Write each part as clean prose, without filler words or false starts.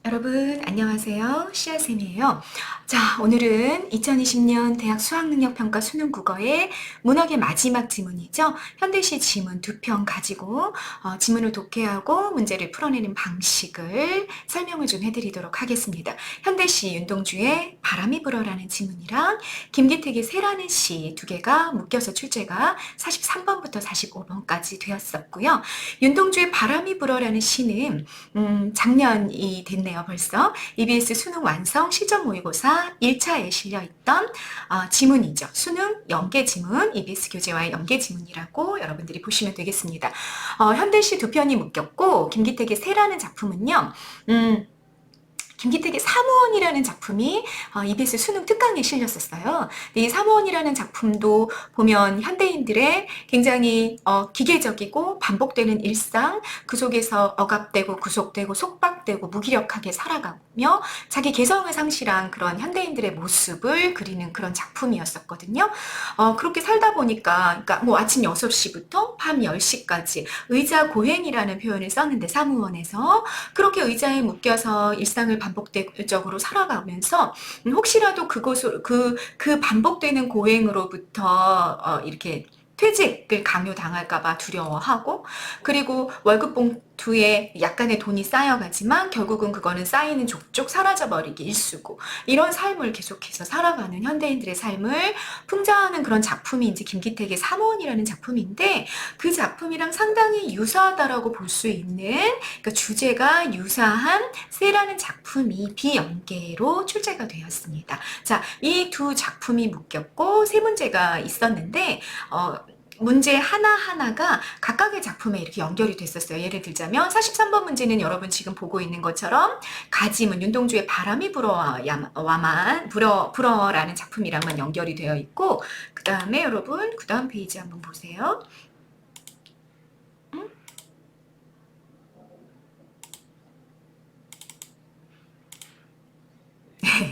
여러분 안녕하세요. 씨앗쌤이에요. 자, 오늘은 2020년 대학 수학능력평가 수능 국어의 문학의 마지막 지문이죠. 현대시 지문 2편 가지고 지문을 독해하고 문제를 풀어내는 방식을 설명을 좀 해드리도록 하겠습니다. 현대시 윤동주의 바람이 불어라는 지문이랑 김기택의 새라는 시 두 개가 묶여서 출제가 43번부터 45번까지 되었었고요. 윤동주의 바람이 불어라는 시는 작년이 됐네요. 벌써 EBS 수능 완성 실전 모의고사 1차에 실려있던 지문이죠. 수능 연계 지문, EBS 교재와의 연계 지문이라고 여러분들이 보시면 되겠습니다. 현대시 두 편이 묶였고 김기택의 새라는 작품은요. 김기택의 사무원이라는 작품이 EBS 수능 특강에 실렸었어요. 이 사무원이라는 작품도 보면 현대인들의 굉장히 기계적이고 반복되는 일상, 그 속에서 억압되고 구속되고 속박되고 무기력하게 살아가며 자기 개성을 상실한 그런 현대인들의 모습을 그리는 그런 작품이었었거든요. 그렇게 살다 보니까 그러니까 뭐 아침 6시부터 밤 10시까지 의자 고행이라는 표현을 썼는데 사무원에서 그렇게 의자에 묶여서 일상을 반복적으로 살아가면서 혹시라도 그 반복되는 고행으로부터 이렇게 퇴직을 강요당할까봐 두려워하고 그리고 월급 봉투에 약간의 돈이 쌓여가지만 결국은 그거는 쌓이는 족족 사라져버리기 일쑤고 이런 삶을 계속해서 살아가는 현대인들의 삶을 풍자하는 그런 작품이 이제 김기택의 사무원이라는 작품인데 그 작품이랑 상당히 유사하다라고 볼 수 있는 그러니까 주제가 유사한 새라는 작품이 비연계로 출제가 되었습니다. 자, 이 두 작품이 묶였고 세 문제가 있었는데 문제 하나하나가 각각의 작품에 이렇게 연결이 됐었어요. 예를 들자면 43번 문제는 여러분 지금 보고 있는 것처럼 가지문 윤동주의 바람이 불어라는 작품이랑만 연결이 되어 있고 그 다음에 여러분 그 다음 페이지 한번 보세요.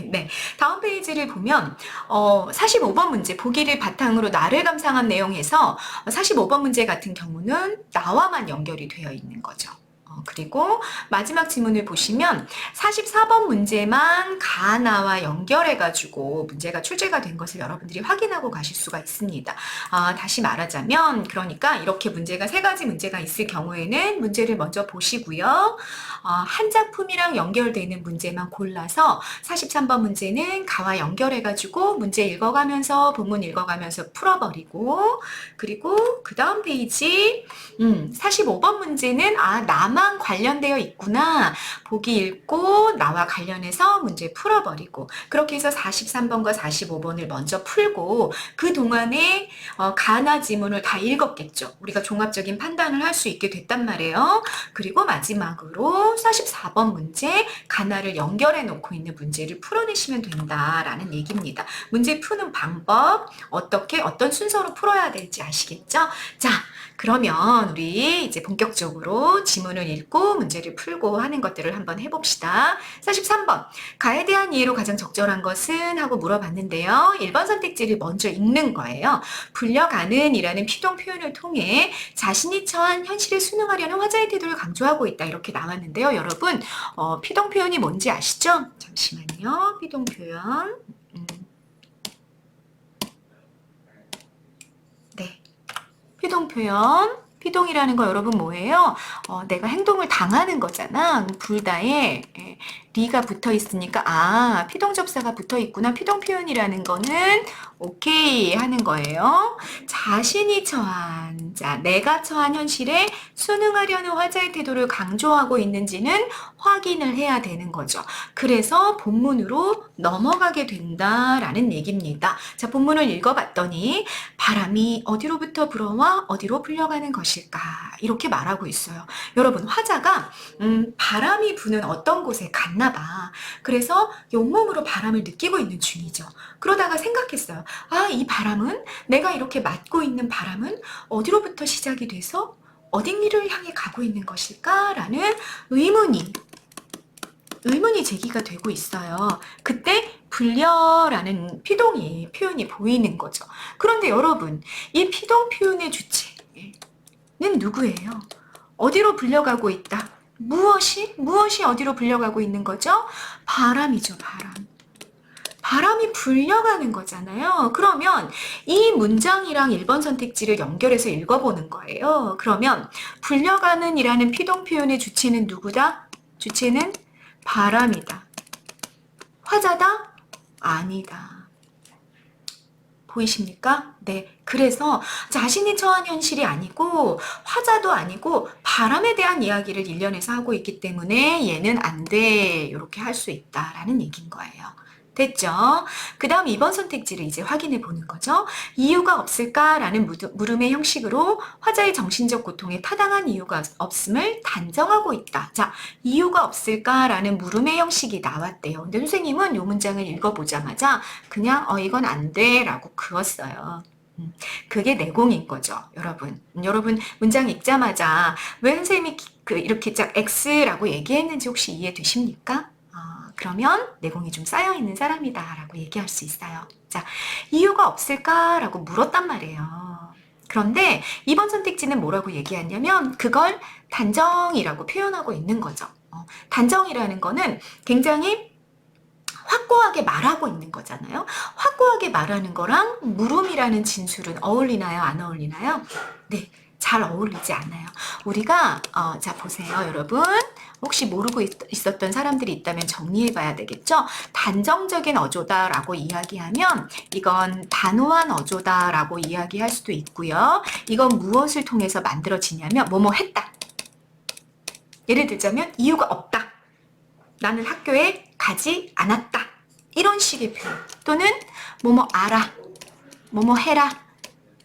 네, 다음 페이지를 보면 45번 문제 보기를 바탕으로 나를 감상한 내용에서 45번 문제 같은 경우는 나와만 연결이 되어 있는 거죠. 그리고 마지막 지문을 보시면 44번 문제만 가나와 연결해가지고 문제가 출제가 된 것을 여러분들이 확인하고 가실 수가 있습니다. 다시 말하자면 그러니까 이렇게 문제가 세 가지 문제가 있을 경우에는 문제를 먼저 보시고요. 한 작품이랑 연결되는 문제만 골라서 43번 문제는 가와 연결해가지고 문제 읽어가면서 본문 읽어가면서 풀어버리고 그리고 그 다음 페이지 45번 문제는 나만 관련되어 있구나. 보기 읽고 나와 관련해서 문제 풀어버리고 그렇게 해서 43번과 45번을 먼저 풀고 그 동안에 가나 지문을 다 읽었겠죠. 우리가 종합적인 판단을 할 수 있게 됐단 말이에요. 그리고 마지막으로 44번 문제 가나를 연결해 놓고 있는 문제를 풀어내시면 된다라는 얘기입니다. 문제 푸는 방법 어떻게 어떤 순서로 풀어야 될지 아시겠죠? 자, 그러면 우리 이제 본격적으로 지문을 읽고 문제를 풀고 하는 것들을 한번 해봅시다. 43번 가에 대한 이해로 가장 적절한 것은 하고 물어봤는데요. 1번 선택지를 먼저 읽는 거예요. 불려가는 이라는 피동 표현을 통해 자신이 처한 현실에 순응하려는 화자의 태도를 강조하고 있다 이렇게 나왔는데요. 여러분 피동 표현이 뭔지 아시죠? 잠시만요. 피동 표현 네. 피동 표현. 피동이라는 거 여러분 뭐예요? 내가 행동을 당하는 거잖아. 불다에 리가 붙어 있으니까 피동접사가 붙어 있구나. 피동 표현이라는 거는 오케이 하는 거예요. 자신이 처한, 자, 내가 처한 현실에 순응하려는 화자의 태도를 강조하고 있는지는 확인을 해야 되는 거죠. 그래서 본문으로 넘어가게 된다라는 얘기입니다. 자, 본문을 읽어봤더니 바람이 어디로부터 불어와 어디로 불려가는 것일까? 이렇게 말하고 있어요. 여러분, 화자가 바람이 부는 어떤 곳에 갔나 봐. 그래서 온몸으로 바람을 느끼고 있는 중이죠. 그러다가 생각했어요. 이 바람은 내가 이렇게 맞고 있는 바람은 어디로부터 시작이 돼서 어디를 향해 가고 있는 것일까라는 의문이 제기가 되고 있어요. 그때 불려라는 표현이 보이는 거죠. 그런데 여러분, 이 피동 표현의 주체는 누구예요? 어디로 불려가고 있다? 무엇이 어디로 불려가고 있는 거죠? 바람이죠, 바람. 바람이 불려가는 거잖아요. 그러면 이 문장이랑 1번 선택지를 연결해서 읽어보는 거예요. 그러면 불려가는 이라는 피동 표현의 주체는 누구다? 주체는 바람이다. 화자다? 아니다. 보이십니까? 네. 그래서 자신이 처한 현실이 아니고 화자도 아니고 바람에 대한 이야기를 일련해서 하고 있기 때문에 얘는 안 돼. 이렇게 할 수 있다라는 얘기인 거예요. 됐죠? 그 다음 2번 선택지를 이제 확인해 보는 거죠. 이유가 없을까라는 물음의 형식으로 화자의 정신적 고통에 타당한 이유가 없음을 단정하고 있다. 자, 이유가 없을까라는 물음의 형식이 나왔대요. 근데 선생님은 이 문장을 읽어보자마자 그냥 이건 안 돼 라고 그었어요. 그게 내공인 거죠, 여러분. 여러분 문장 읽자마자 왜 선생님이 이렇게 짝 X라고 얘기했는지 혹시 이해되십니까? 그러면 내공이 좀 쌓여있는 사람이다 라고 얘기할 수 있어요. 자, 이유가 없을까라고 물었단 말이에요. 그런데 2번 선택지는 뭐라고 얘기하냐면 그걸 단정이라고 표현하고 있는 거죠. 단정이라는 거는 굉장히 확고하게 말하고 있는 거잖아요. 확고하게 말하는 거랑 물음이라는 진술은 어울리나요? 안 어울리나요? 네, 잘 어울리지 않아요. 우리가 자 보세요, 여러분. 혹시 모르고 있었던 사람들이 있다면 정리해 봐야 되겠죠? 단정적인 어조다라고 이야기하면 이건 단호한 어조다라고 이야기할 수도 있고요. 이건 무엇을 통해서 만들어지냐면 뭐뭐 했다. 예를 들자면 이유가 없다. 나는 학교에 가지 않았다. 이런 식의 표현. 또는 뭐뭐 알아. 뭐뭐 해라.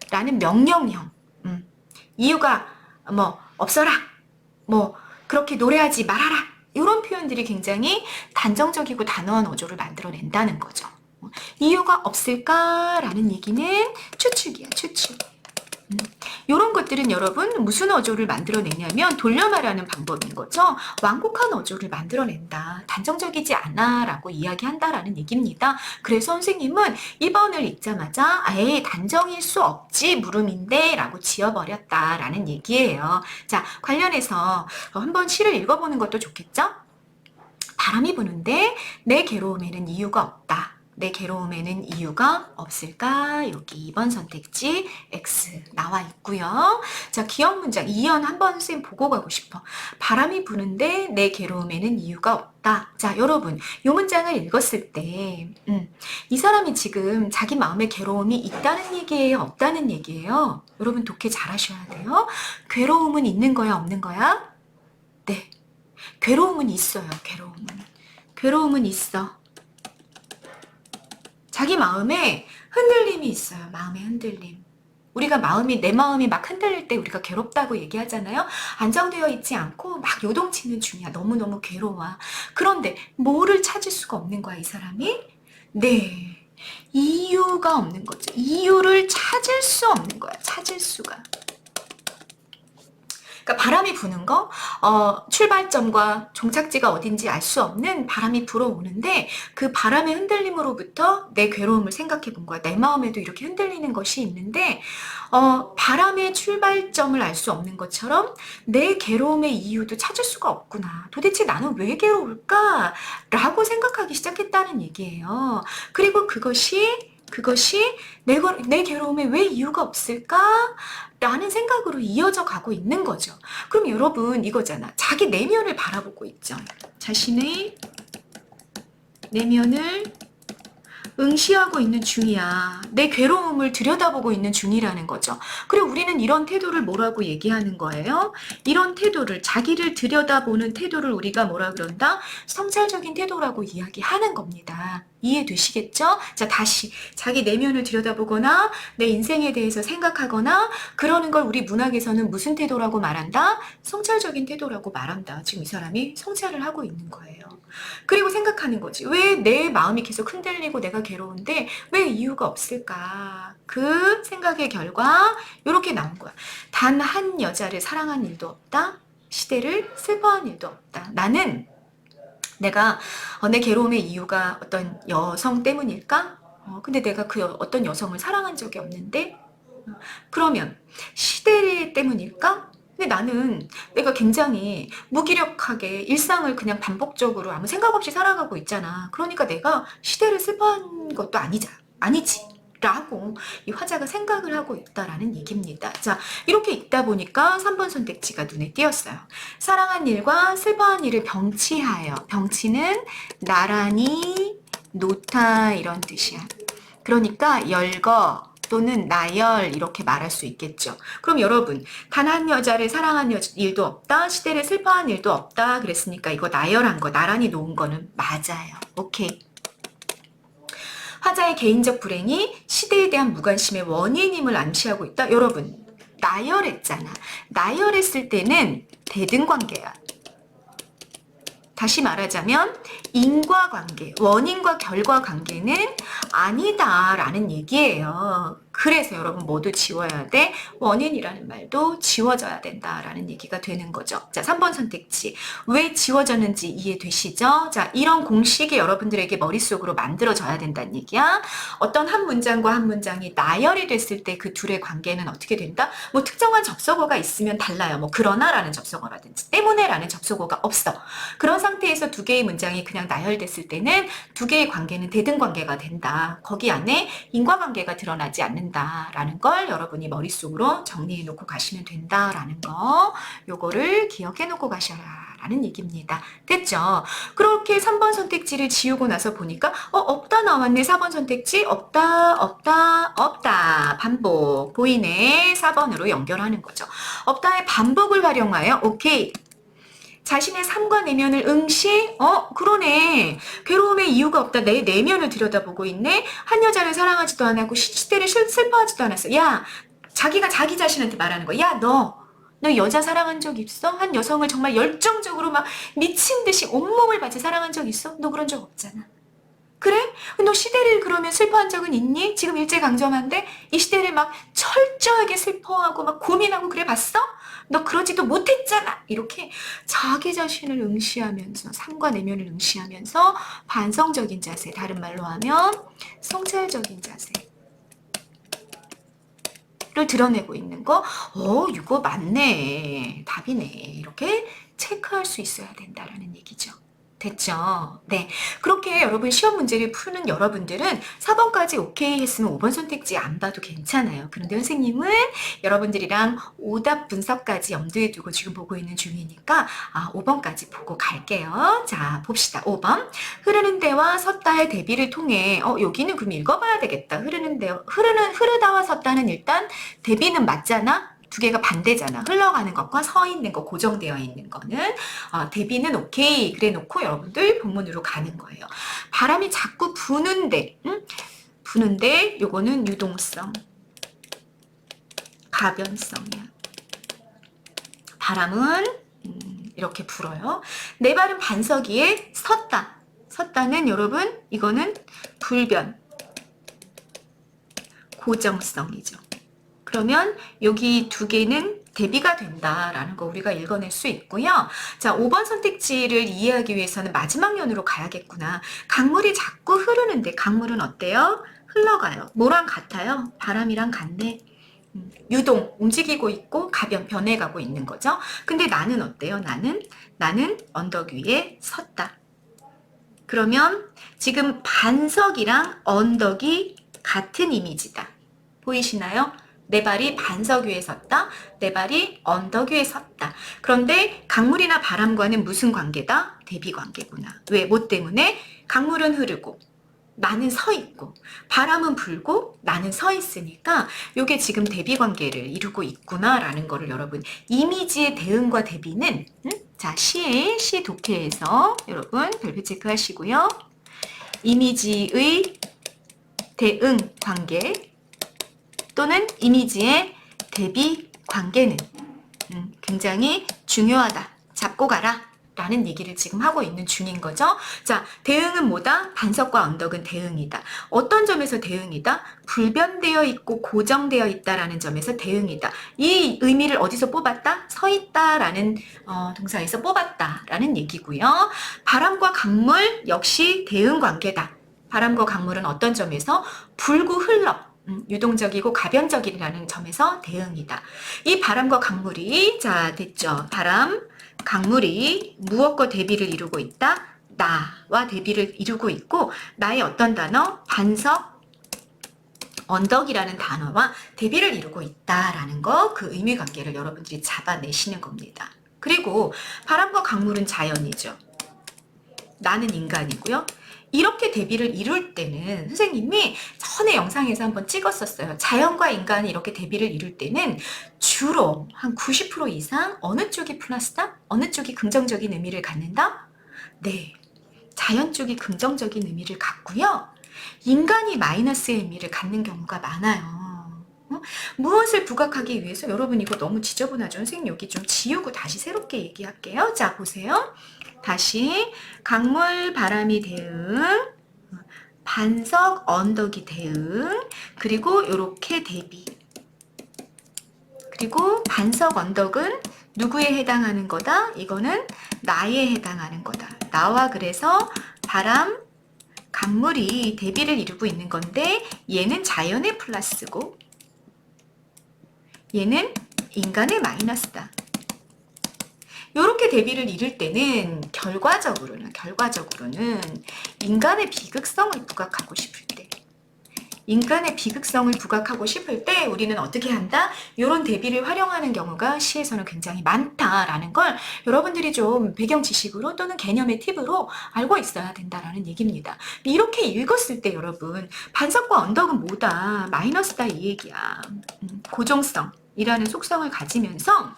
라는 명령형. 이유가 뭐 없어라. 뭐 그렇게 노래하지 말아라. 이런 표현들이 굉장히 단정적이고 단호한 어조를 만들어낸다는 거죠. 이유가 없을까라는 얘기는 추측이야, 추측. 이런 것들은 여러분 무슨 어조를 만들어내냐면 돌려 말하는 방법인 거죠. 완곡한 어조를 만들어낸다. 단정적이지 않아 라고 이야기한다라는 얘기입니다. 그래서 선생님은 2번을 읽자마자 에이 단정일 수 없지 물음인데 라고 지어버렸다라는 얘기예요. 자, 관련해서 한번 시를 읽어보는 것도 좋겠죠? 바람이 부는데 내 괴로움에는 이유가 없다. 내 괴로움에는 이유가 없을까? 여기 2번 선택지 X 나와 있고요. 자, 기억 문장 2연 한번 선생님 보고 가고 싶어. 바람이 부는데 내 괴로움에는 이유가 없다. 자, 여러분 이 문장을 읽었을 때 이 사람이 지금 자기 마음에 괴로움이 있다는 얘기예요? 없다는 얘기예요? 여러분 독해 잘 하셔야 돼요. 괴로움은 있는 거야? 없는 거야? 네. 괴로움은 있어요. 괴로움은 있어. 자기 마음에 흔들림이 있어요. 마음의 흔들림. 우리가 내 마음이 막 흔들릴 때 우리가 괴롭다고 얘기하잖아요. 안정되어 있지 않고 막 요동치는 중이야. 너무너무 괴로워. 그런데 뭐를 찾을 수가 없는 거야, 이 사람이? 네. 이유가 없는 거죠. 이유를 찾을 수 없는 거야. 찾을 수가. 그러니까 바람이 부는 거, 출발점과 종착지가 어딘지 알 수 없는 바람이 불어오는데 그 바람의 흔들림으로부터 내 괴로움을 생각해 본 거야. 내 마음에도 이렇게 흔들리는 것이 있는데 바람의 출발점을 알 수 없는 것처럼 내 괴로움의 이유도 찾을 수가 없구나. 도대체 나는 왜 괴로울까? 라고 생각하기 시작했다는 얘기예요. 그리고 그것이 내 괴로움에 왜 이유가 없을까? 라는 생각으로 이어져 가고 있는 거죠. 그럼 여러분 이거잖아. 자기 내면을 바라보고 있죠. 자신의 내면을 응시하고 있는 중이야. 내 괴로움을 들여다보고 있는 중이라는 거죠. 그리고 우리는 이런 태도를 뭐라고 얘기하는 거예요? 이런 태도를, 자기를 들여다보는 태도를 우리가 뭐라 그런다? 성찰적인 태도라고 이야기하는 겁니다. 이해되시겠죠? 자, 다시 자기 내면을 들여다보거나 내 인생에 대해서 생각하거나 그러는 걸 우리 문학에서는 무슨 태도라고 말한다? 성찰적인 태도라고 말한다. 지금 이 사람이 성찰을 하고 있는 거예요. 그리고 생각하는 거지. 왜 내 마음이 계속 흔들리고 내가 괴로운데 왜 이유가 없을까? 그 생각의 결과 이렇게 나온 거야. 단 한 여자를 사랑한 일도 없다. 시대를 슬퍼한 일도 없다. 나는 내가 내 괴로움의 이유가 어떤 여성 때문일까? 근데 내가 그 어떤 여성을 사랑한 적이 없는데 그러면 시대 때문일까? 근데 나는 내가 굉장히 무기력하게 일상을 그냥 반복적으로 아무 생각 없이 살아가고 있잖아. 그러니까 내가 시대를 슬퍼한 것도 아니지. 라고 이 화자가 생각을 하고 있다라는 얘기입니다. 자, 이렇게 읽다 보니까 3번 선택지가 눈에 띄었어요. 사랑한 일과 슬퍼한 일을 병치하여. 병치는 나란히 놓다 이런 뜻이야. 그러니까 열거 또는 나열 이렇게 말할 수 있겠죠. 그럼 여러분, 단 한 여자를 사랑한 일도 없다, 시대를 슬퍼한 일도 없다 그랬으니까 이거 나열한 거, 나란히 놓은 거는 맞아요. 오케이. 화자의 개인적 불행이 시대에 대한 무관심의 원인임을 암시하고 있다. 여러분, 나열했잖아. 나열했을 때는 대등관계야. 다시 말하자면 인과관계, 원인과 결과관계는 아니다라는 얘기예요. 그래서 여러분 모두 지워야 돼. 원인이라는 말도 지워져야 된다라는 얘기가 되는 거죠. 자, 3번 선택지. 왜 지워졌는지 이해되시죠? 자, 이런 공식이 여러분들에게 머릿속으로 만들어져야 된다는 얘기야. 어떤 한 문장과 한 문장이 나열이 됐을 때 그 둘의 관계는 어떻게 된다? 뭐 특정한 접속어가 있으면 달라요. 뭐 그러나라는 접속어라든지 때문에라는 접속어가 없어. 그런 상태에서 두 개의 문장이 그냥 나열됐을 때는 두 개의 관계는 대등관계가 된다. 거기 안에 인과관계가 드러나지 않는다라는 걸 여러분이 머릿속으로 정리해 놓고 가시면 된다라는 거, 요거를 기억해 놓고 가셔라라는 얘기입니다. 됐죠? 그렇게 3번 선택지를 지우고 나서 보니까 없다 나왔네. 4번 선택지 없다 반복 보이네. 4번으로 연결하는 거죠. 없다의 반복을 활용하여 오케이. 자신의 삶과 내면을 응시? 그러네. 괴로움의 이유가 없다. 내 내면을 들여다보고 있네. 한 여자를 사랑하지도 않았고 시대를 슬퍼하지도 않았어. 야, 자기가 자기 자신한테 말하는 거야. 야, 너 여자 사랑한 적 있어? 한 여성을 정말 열정적으로 막 미친 듯이 온몸을 바쳐 사랑한 적 있어? 너 그런 적 없잖아. 그래? 너 시대를 그러면 슬퍼한 적은 있니? 지금 일제강점기인데 이 시대를 막 철저하게 슬퍼하고 막 고민하고 그래 봤어? 너 그러지도 못했잖아. 이렇게 자기 자신을 응시하면서 삶과 내면을 응시하면서 반성적인 자세, 다른 말로 하면 성찰적인 자세를 드러내고 있는 거. 이거 맞네. 답이네. 이렇게 체크할 수 있어야 된다라는 얘기죠. 됐죠? 네. 그렇게 여러분 시험 문제를 푸는 여러분들은 4번까지 오케이 했으면 5번 선택지 안 봐도 괜찮아요. 그런데 선생님은 여러분들이랑 오답 분석까지 염두에 두고 지금 보고 있는 중이니까 5번까지 보고 갈게요. 자, 봅시다. 5번. 흐르는 데와 섰다의 대비를 통해 여기는 그럼 읽어봐야 되겠다. 흐르다와 섰다는 일단 대비는 맞잖아? 두 개가 반대잖아. 흘러가는 것과 서 있는 거, 고정되어 있는 거는 대비는 오케이 그래 놓고 여러분들 본문으로 가는 거예요. 바람이 자꾸 부는데 부는데 요거는 유동성, 가변성이야. 바람은 이렇게 불어요. 내 발은 반석 위에 섰다. 섰다는 여러분 이거는 불변, 고정성이죠. 그러면 여기 두 개는 대비가 된다라는 거 우리가 읽어낼 수 있고요. 자, 5번 선택지를 이해하기 위해서는 마지막 면으로 가야겠구나. 강물이 자꾸 흐르는데 강물은 어때요? 흘러가요. 뭐랑 같아요? 바람이랑 같네. 유동, 움직이고 있고 가변, 변해가고 있는 거죠. 근데 나는 어때요? 나는 언덕 위에 섰다. 그러면 지금 반석이랑 언덕이 같은 이미지다. 보이시나요? 내 발이 반석 위에 섰다. 내 발이 언덕 위에 섰다. 그런데 강물이나 바람과는 무슨 관계다? 대비 관계구나. 왜? 뭐 때문에? 강물은 흐르고 나는 서 있고 바람은 불고 나는 서 있으니까 이게 지금 대비 관계를 이루고 있구나라는 거를 여러분 이미지의 대응과 대비는 자, 시 독해에서 여러분 별표 체크하시고요. 이미지의 대응 관계 또는 이미지의 대비 관계는 굉장히 중요하다. 잡고 가라. 라는 얘기를 지금 하고 있는 중인 거죠. 자, 대응은 뭐다? 반석과 언덕은 대응이다. 어떤 점에서 대응이다? 불변되어 있고 고정되어 있다라는 점에서 대응이다. 이 의미를 어디서 뽑았다? 서 있다라는 동사에서 뽑았다라는 얘기고요. 바람과 강물 역시 대응 관계다. 바람과 강물은 어떤 점에서 불고 흘러. 유동적이고 가변적이라는 점에서 대응이다. 이 바람과 강물이 자 됐죠. 바람, 강물이 무엇과 대비를 이루고 있다? 나와 대비를 이루고 있고 나의 어떤 단어? 반석, 언덕이라는 단어와 대비를 이루고 있다라는 거 그 의미관계를 여러분들이 잡아내시는 겁니다. 그리고 바람과 강물은 자연이죠. 나는 인간이고요. 이렇게 대비를 이룰 때는 선생님이 전에 영상에서 한번 찍었었어요. 자연과 인간이 이렇게 대비를 이룰 때는 주로 한 90% 이상 어느 쪽이 플러스다? 어느 쪽이 긍정적인 의미를 갖는다? 네, 자연 쪽이 긍정적인 의미를 갖고요. 인간이 마이너스의 의미를 갖는 경우가 많아요. 무엇을 부각하기 위해서 여러분 이거 너무 지저분하죠. 선생님 여기 좀 지우고 다시 새롭게 얘기할게요. 자 보세요. 다시 강물 바람이 대응, 반석 언덕이 대응, 그리고 이렇게 대비. 그리고 반석 언덕은 누구에 해당하는 거다? 이거는 나에 해당하는 거다. 나와 그래서 바람, 강물이 대비를 이루고 있는 건데 얘는 자연의 플러스고 얘는 인간의 마이너스다. 이렇게 대비를 이룰 때는 결과적으로는 인간의 비극성을 부각하고 싶을 때 우리는 어떻게 한다? 이런 대비를 활용하는 경우가 시에서는 굉장히 많다라는 걸 여러분들이 좀 배경 지식으로 또는 개념의 팁으로 알고 있어야 된다라는 얘기입니다. 이렇게 읽었을 때 여러분 반석과 언덕은 뭐다? 마이너스다 이 얘기야. 고정성이라는 속성을 가지면서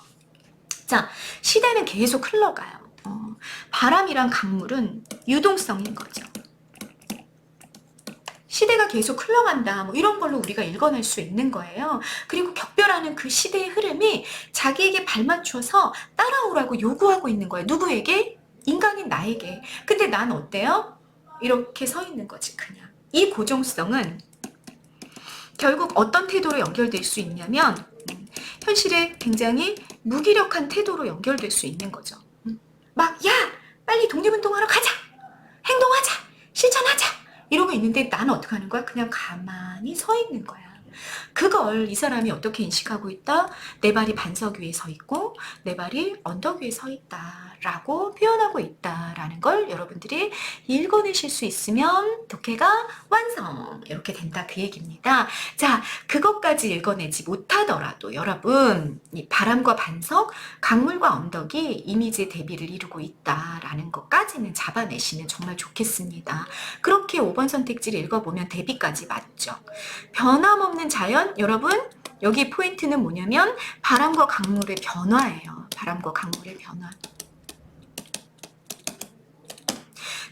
자 시대는 계속 흘러가요. 바람이랑 강물은 유동성인 거죠. 시대가 계속 흘러간다. 뭐 이런 걸로 우리가 읽어낼 수 있는 거예요. 그리고 격별하는 그 시대의 흐름이 자기에게 발맞춰서 따라오라고 요구하고 있는 거예요. 누구에게? 인간인 나에게. 근데 난 어때요? 이렇게 서 있는 거지 그냥. 이 고정성은 결국 어떤 태도로 연결될 수 있냐면 현실에 굉장히 무기력한 태도로 연결될 수 있는 거죠. 막 야! 빨리 독립운동하러 가자! 행동하자! 실천하자! 이러고 있는데 나는 어떻게 하는 거야? 그냥 가만히 서 있는 거야. 그걸 이 사람이 어떻게 인식하고 있다? 내 발이 반석 위에 서 있고 내 발이 언덕 위에 서 있다라고 표현하고 있다라는 걸 여러분들이 읽어내실 수 있으면 독해가 완성 이렇게 된다 그 얘기입니다. 자, 그것까지 읽어내지 못하더라도 여러분 이 바람과 반석, 강물과 언덕이 이미지의 대비를 이루고 있다라는 것까지는 잡아내시면 정말 좋겠습니다. 그렇게 5번 선택지를 읽어보면 대비까지 맞죠. 변함없는 자연, 여러분 여기 포인트는 뭐냐면 바람과 강물의 변화예요. 바람과 강물의 변화.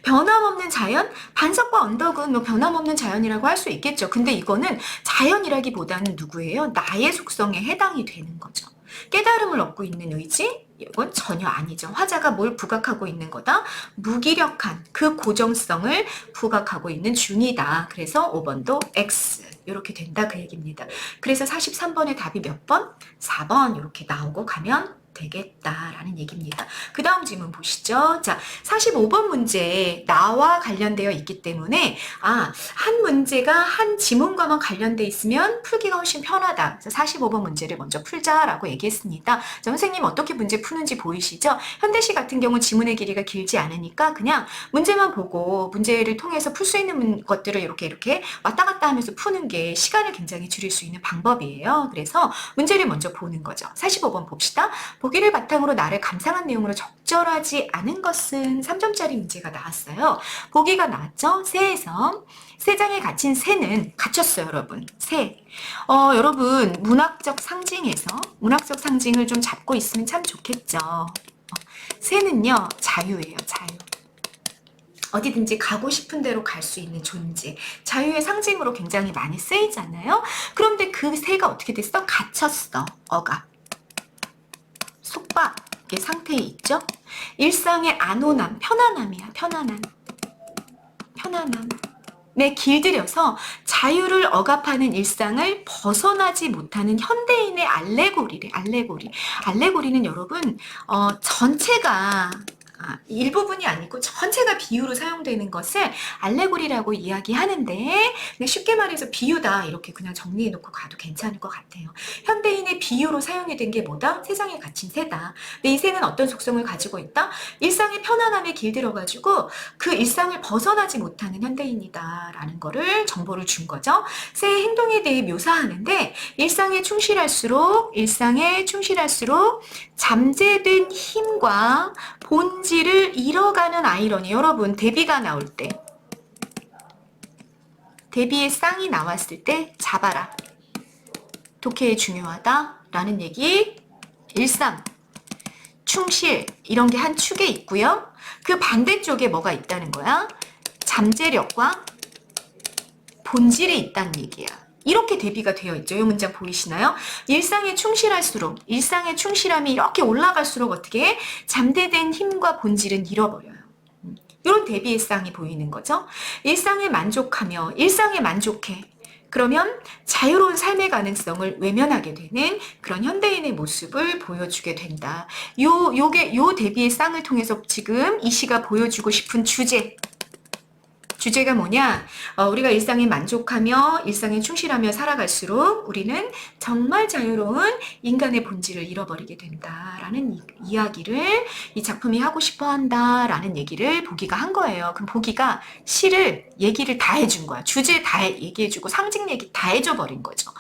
변함없는 자연? 반석과 언덕은 뭐 변함없는 자연이라고 할 수 있겠죠. 근데 이거는 자연이라기보다는 누구예요? 나의 속성에 해당이 되는 거죠. 깨달음을 얻고 있는 의지? 이건 전혀 아니죠. 화자가 뭘 부각하고 있는 거다? 무기력한 그 고정성을 부각하고 있는 중이다. 그래서 5번도 X 이렇게 된다 그 얘기입니다. 그래서 43번의 답이 몇 번? 4번 이렇게 나오고 가면 되겠다라는 얘기입니다. 그 다음 질문 보시죠. 자, 45번 문제 나와 관련되어 있기 때문에 한 문제가 한 지문과만 관련돼 있으면 풀기가 훨씬 편하다. 그래서 45번 문제를 먼저 풀자라고 얘기했습니다. 자, 선생님 어떻게 문제 푸는지 보이시죠? 현대시 같은 경우 지문의 길이가 길지 않으니까 그냥 문제만 보고 문제를 통해서 풀 수 있는 것들을 이렇게 왔다 갔다 하면서 푸는 게 시간을 굉장히 줄일 수 있는 방법이에요. 그래서 문제를 먼저 보는 거죠. 45번 봅시다. 보기를 바탕으로 나를 감상한 내용으로 적절하지 않은 것은 3점짜리 문제가 나왔어요. 보기가 나왔죠? 새에서 세 장에 갇힌 새는 갇혔어요, 여러분. 새. 여러분 문학적 상징을 좀 잡고 있으면 참 좋겠죠. 새는요 자유예요, 자유. 어디든지 가고 싶은 대로 갈 수 있는 존재. 자유의 상징으로 굉장히 많이 쓰이잖아요. 그런데 그 새가 어떻게 됐어? 갇혔어. 억압. 속박의 상태에 있죠. 일상의 안온함, 편안함이야. 편안함에 길들여서 자유를 억압하는 일상을 벗어나지 못하는 현대인의 알레고리래. 알레고리는 여러분 전체가 일부분이 아니고 전체가 비유로 사용되는 것을 알레고리라고 이야기하는데 그냥 쉽게 말해서 비유다 이렇게 그냥 정리해 놓고 가도 괜찮을 것 같아요. 현대인의 비유로 사용이 된 게 뭐다? 세상에 갇힌 새다. 근데 이 새는 어떤 속성을 가지고 있다? 일상의 편안함에 길들여가지고 그 일상을 벗어나지 못하는 현대인이다 라는 거를 정보를 준 거죠. 새의 행동에 대해 묘사하는데 일상에 충실할수록 잠재된 힘과 본질을 잃어가는 아이러니. 여러분 대비가 나올 때 대비의 쌍이 나왔을 때 잡아라. 독해에 중요하다 라는 얘기. 일상, 충실 이런 게 한 축에 있고요. 그 반대쪽에 뭐가 있다는 거야? 잠재력과 본질이 있다는 얘기야. 이렇게 대비가 되어 있죠. 이 문장 보이시나요? 일상에 충실함이 이렇게 올라갈수록 어떻게 해? 잠재된 힘과 본질은 잃어버려요. 이런 대비의 쌍이 보이는 거죠. 일상에 만족해. 그러면 자유로운 삶의 가능성을 외면하게 되는 그런 현대인의 모습을 보여주게 된다. 요 대비의 쌍을 통해서 지금 이 시가 보여주고 싶은 주제가 뭐냐? 우리가 일상에 만족하며 일상에 충실하며 살아갈수록 우리는 정말 자유로운 인간의 본질을 잃어버리게 된다라는 이야기를 이 작품이 하고 싶어 한다라는 얘기를 보기가 한 거예요. 그럼 보기가 시를 얘기를 다 해준 거야. 주제 다 얘기해주고 상징 얘기 다 해줘 버린 거죠.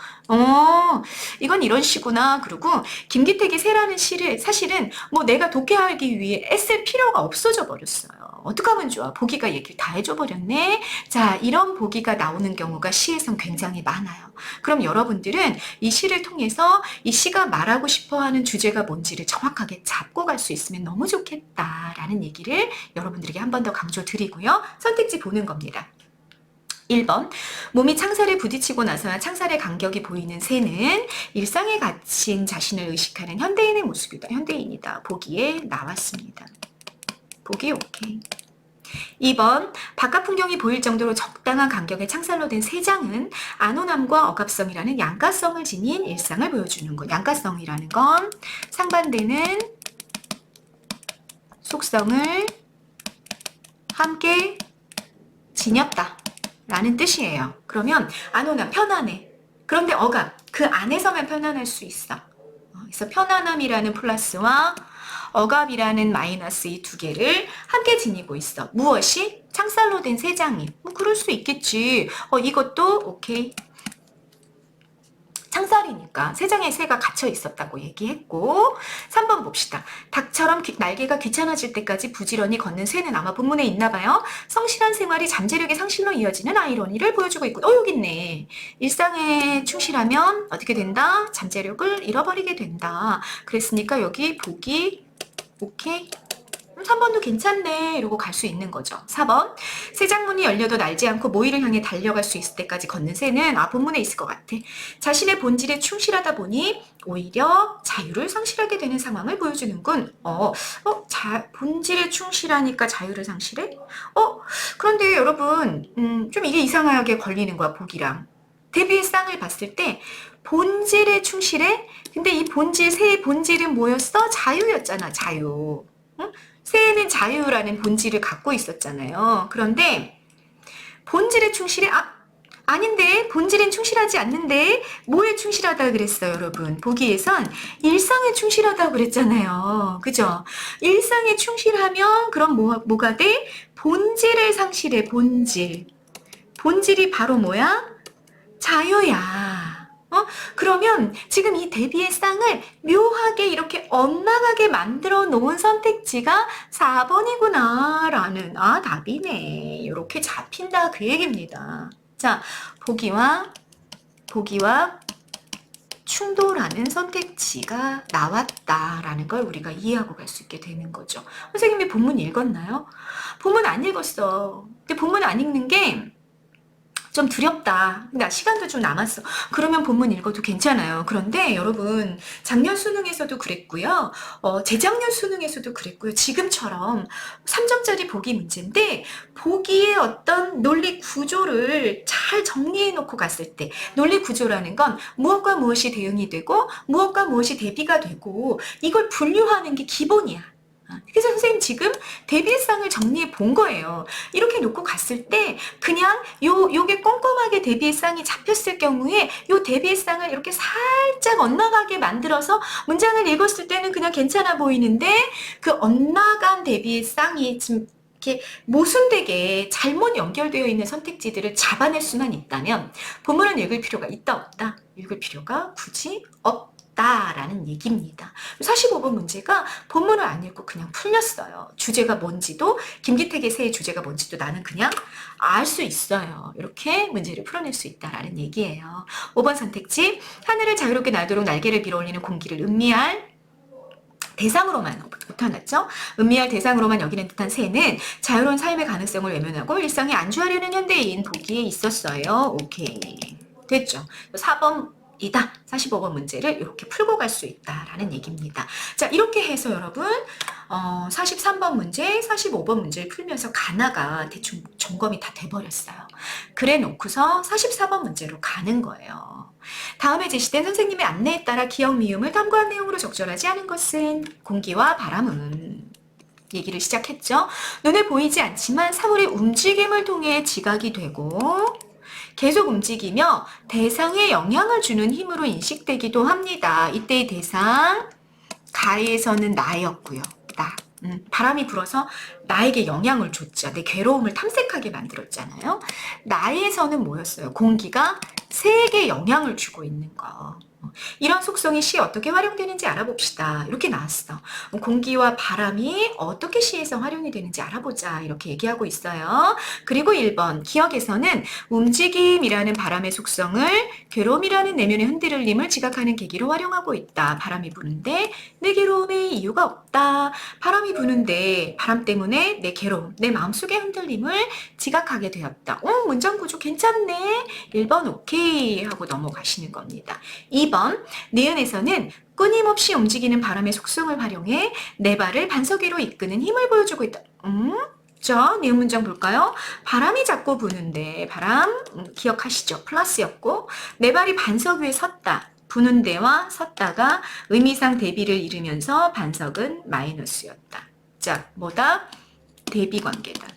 이건 이런 시구나. 그리고 김기택의 새라는 시를 사실은 뭐 내가 독해하기 위해 애쓸 필요가 없어져 버렸어요. 어떡하면 좋아. 보기가 얘기를 다 해줘 버렸네. 자, 이런 보기가 나오는 경우가 시에선 굉장히 많아요. 그럼 여러분들은 이 시를 통해서 이 시가 말하고 싶어하는 주제가 뭔지를 정확하게 잡고 갈 수 있으면 너무 좋겠다라는 얘기를 여러분들에게 한 번 더 강조드리고요. 선택지 보는 겁니다. 1번, 몸이 창살에 부딪히고 나서야 창살의 간격이 보이는 새는 일상에 갇힌 자신을 의식하는 현대인의 모습이다. 현대인이다. 보기에 나왔습니다. 보기 오케이. 2번, 바깥 풍경이 보일 정도로 적당한 간격의 창살로 된 새장은 안온함과 억압성이라는 양가성을 지닌 일상을 보여주는 것. 양가성이라는 건 상반되는 속성을 함께 지녔다 라는 뜻이에요. 그러면 안온함, 편안해. 그런데 억압, 그 안에서만 편안할 수 있어. 그래서 편안함이라는 플러스와 억압이라는 마이너스 이 두 개를 함께 지니고 있어. 무엇이? 창살로 된 새장이. 뭐 그럴 수 있겠지. 이것도 오케이. 창살이니까 새장에 새가 갇혀 있었다고 얘기했고 3번 봅시다. 닭처럼 날개가 귀찮아질 때까지 부지런히 걷는 새는 아마 본문에 있나 봐요. 성실한 생활이 잠재력의 상실로 이어지는 아이러니를 보여주고 있고 여기 있네. 일상에 충실하면 어떻게 된다? 잠재력을 잃어버리게 된다. 그랬으니까 여기 보기 오케이. 3번도 괜찮네 이러고 갈 수 있는 거죠. 4번, 새장문이 열려도 날지 않고 모이를 향해 달려갈 수 있을 때까지 걷는 새는 본문에 있을 것 같아. 자신의 본질에 충실하다 보니 오히려 자유를 상실하게 되는 상황을 보여주는군. 본질에 충실하니까 자유를 상실해? 그런데 여러분 좀 이게 이상하게 걸리는 거야. 보기랑 대비의 쌍을 봤을 때 본질에 충실해? 근데 이 새의 본질은 뭐였어? 자유였잖아. 자유. 응? 새는 자유라는 본질을 갖고 있었잖아요. 그런데 본질에 충실해? 아닌데 본질엔 충실하지 않는데 뭐에 충실하다 그랬어요, 여러분? 보기에선 일상에 충실하다고 그랬잖아요. 그죠? 일상에 충실하면 그럼 뭐가 돼? 본질을 상실해. 본질이 바로 뭐야? 자유야. 그러면 지금 이 대비의 쌍을 묘하게 이렇게 엇나가게 만들어 놓은 선택지가 4번이구나 라는 답이네. 이렇게 잡힌다 그 얘기입니다. 자, 보기와 충돌하는 선택지가 나왔다라는 걸 우리가 이해하고 갈 수 있게 되는 거죠. 선생님이 본문 읽었나요? 본문 안 읽었어. 근데 본문 안 읽는 게 좀 두렵다. 근데 시간도 좀 남았어. 그러면 본문 읽어도 괜찮아요. 그런데 여러분 작년 수능에서도 그랬고요. 재작년 수능에서도 그랬고요. 지금처럼 3점짜리 보기 문제인데 보기의 어떤 논리 구조를 잘 정리해 놓고 갔을 때 논리 구조라는 건 무엇과 무엇이 대응이 되고 무엇과 무엇이 대비가 되고 이걸 분류하는 게 기본이야. 그래서 선생님 지금 대비상을 정리해 본 거예요. 이렇게 놓고 갔을 때 그냥 요게 꼼꼼하게 대비상이 잡혔을 경우에 요 대비상을 이렇게 살짝 엇나가게 만들어서 문장을 읽었을 때는 그냥 괜찮아 보이는데 그 엇나간 대비상이 지금 이렇게 모순되게 잘못 연결되어 있는 선택지들을 잡아낼 수만 있다면 본문을 읽을 필요가 있다 없다? 읽을 필요가 굳이 없다라는 얘기입니다. 45번 문제가 본문을 안 읽고 그냥 풀렸어요. 주제가 뭔지도 김기택의 새의 주제가 뭔지도 나는 그냥 알 수 있어요. 이렇게 문제를 풀어낼 수 있다라는 얘기예요. 5번 선택지 하늘을 자유롭게 날도록 날개를 빌어올리는 공기를 음미할 대상으로만 나타났죠. 음미할 대상으로만 여기는 듯한 새는 자유로운 삶의 가능성을 외면하고 일상에 안주하려는 현대인 보기에 있었어요. 오케이. 됐죠. 4번이다. 45번 문제를 이렇게 풀고 갈 수 있다라는 얘기입니다. 자, 이렇게 해서 여러분 43번 문제, 45번 문제를 풀면서 가나가 대충 점검이 다 돼버렸어요. 그래 놓고서 44번 문제로 가는 거예요. 다음에 제시된 선생님의 안내에 따라 기억 미음을 탐구한 내용으로 적절하지 않은 것은 공기와 바람은 얘기를 시작했죠. 눈에 보이지 않지만 사물의 움직임을 통해 지각이 되고 계속 움직이며 대상에 영향을 주는 힘으로 인식되기도 합니다. 이때의 대상 가에서는 나였고요. 나. 바람이 불어서 나에게 영향을 줬죠. 내 괴로움을 탐색하게 만들었잖아요. 나에서는 뭐였어요? 공기가 새에게 영향을 주고 있는 거. 이런 속성이 시에 어떻게 활용되는지 알아봅시다. 이렇게 나왔어. 공기와 바람이 어떻게 시에서 활용이 되는지 알아보자. 이렇게 얘기하고 있어요. 그리고 1번 기억에서는 움직임이라는 바람의 속성을 괴로움이라는 내면의 흔들림을 지각하는 계기로 활용하고 있다. 바람이 부는데 내 괴로움에 이유가 없다. 바람이 부는데 바람 때문에 내 괴로움, 내 마음속의 흔들림을 지각하게 되었다. 문장 구조 괜찮네. 1번 오케이 하고 넘어가시는 겁니다. 2번 니은에서는 끊임없이 움직이는 바람의 속성을 활용해 내 발을 반석 위로 이끄는 힘을 보여주고 있다. 자, 니은 문장 볼까요? 바람이 자꾸 부는데 바람 기억하시죠? 플러스였고 내 발이 반석 위에 섰다. 부는 데와 섰다가 의미상 대비를 이루면서 반석은 마이너스였다. 자, 뭐다? 대비 관계다.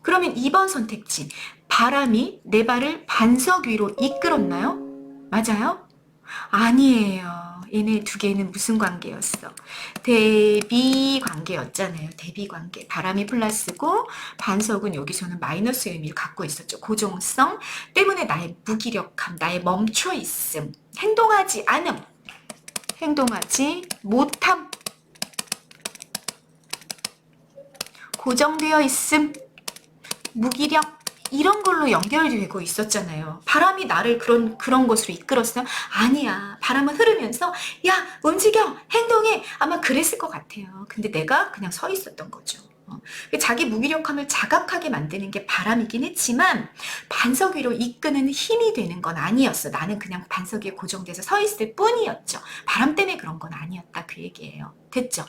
그러면 2번 선택지 바람이 내 발을 반석 위로 이끌었나요? 맞아요? 아니에요. 얘네 두 개는 무슨 관계였어? 대비 관계였잖아요. 대비 관계. 바람이 플러스고 반석은 여기서는 마이너스 의미를 갖고 있었죠. 고정성 때문에 나의 무기력함, 나의 멈춰 있음, 행동하지 않음, 행동하지 못함, 고정되어 있음, 무기력 이런 걸로 연결되고 있었잖아요. 바람이 나를 그런 것으로 이끌었어요? 아니야. 바람은 흐르면서 야 움직여 행동해 아마 그랬을 것 같아요. 근데 내가 그냥 서 있었던 거죠. 자기 무기력함을 자각하게 만드는 게 바람이긴 했지만 반석 위로 이끄는 힘이 되는 건 아니었어. 나는 그냥 반석 위에 고정돼서 서 있을 뿐이었죠. 바람 때문에 그런 건 아니었다 그 얘기예요. 됐죠?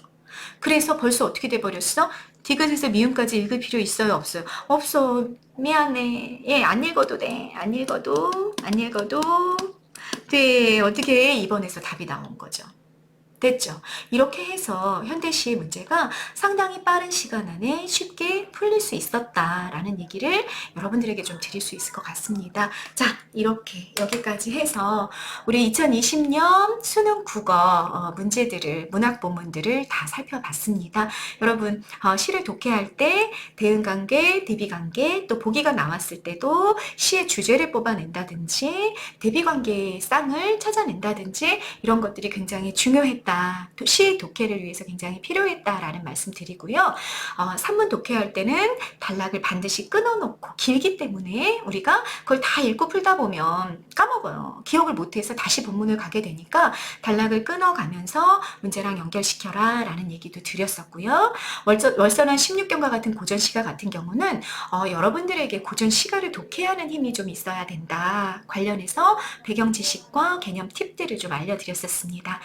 그래서 벌써 어떻게 돼버렸어? 디귿에서 미음까지 읽을 필요 있어요? 없어요? 없어. 미안해. 예, 안 읽어도 돼. 안 읽어도 돼. 어떻게 2번에서 답이 나온 거죠. 됐죠? 이렇게 해서 현대시의 문제가 상당히 빠른 시간 안에 쉽게 풀릴 수 있었다라는 얘기를 여러분들에게 좀 드릴 수 있을 것 같습니다. 자, 이렇게 여기까지 해서 우리 2020년 수능 국어 문제들을 문학 본문들을 다 살펴봤습니다. 여러분 시를 독해할 때 대응관계, 대비관계 또 보기가 나왔을 때도 시의 주제를 뽑아낸다든지 대비관계의 쌍을 찾아낸다든지 이런 것들이 굉장히 중요했다. 시 독해를 위해서 굉장히 필요했다라는 말씀 드리고요. 산문 독해할 때는 단락을 반드시 끊어놓고 길기 때문에 우리가 그걸 다 읽고 풀다 보면 까먹어요. 기억을 못해서 다시 본문을 가게 되니까 단락을 끊어가면서 문제랑 연결시켜라 라는 얘기도 드렸었고요. 월선한 16경과 같은 고전시가 같은 경우는 여러분들에게 고전시가를 독해하는 힘이 좀 있어야 된다. 관련해서 배경 지식과 개념 팁들을 좀 알려드렸었습니다.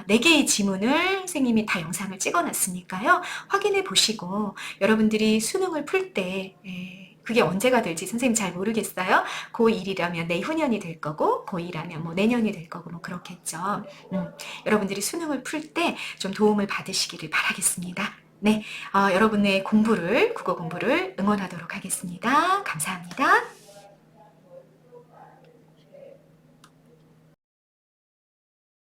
4개의 지문을 선생님이 다 영상을 찍어놨으니까요. 확인해 보시고 여러분들이 수능을 풀 때 그게 언제가 될지 선생님 잘 모르겠어요. 고1이라면 내후년이 될 거고 고2라면 뭐 내년이 될 거고 뭐 그렇겠죠. 여러분들이 수능을 풀 때 좀 도움을 받으시기를 바라겠습니다. 네, 여러분의 공부를 국어 공부를 응원하도록 하겠습니다. 감사합니다.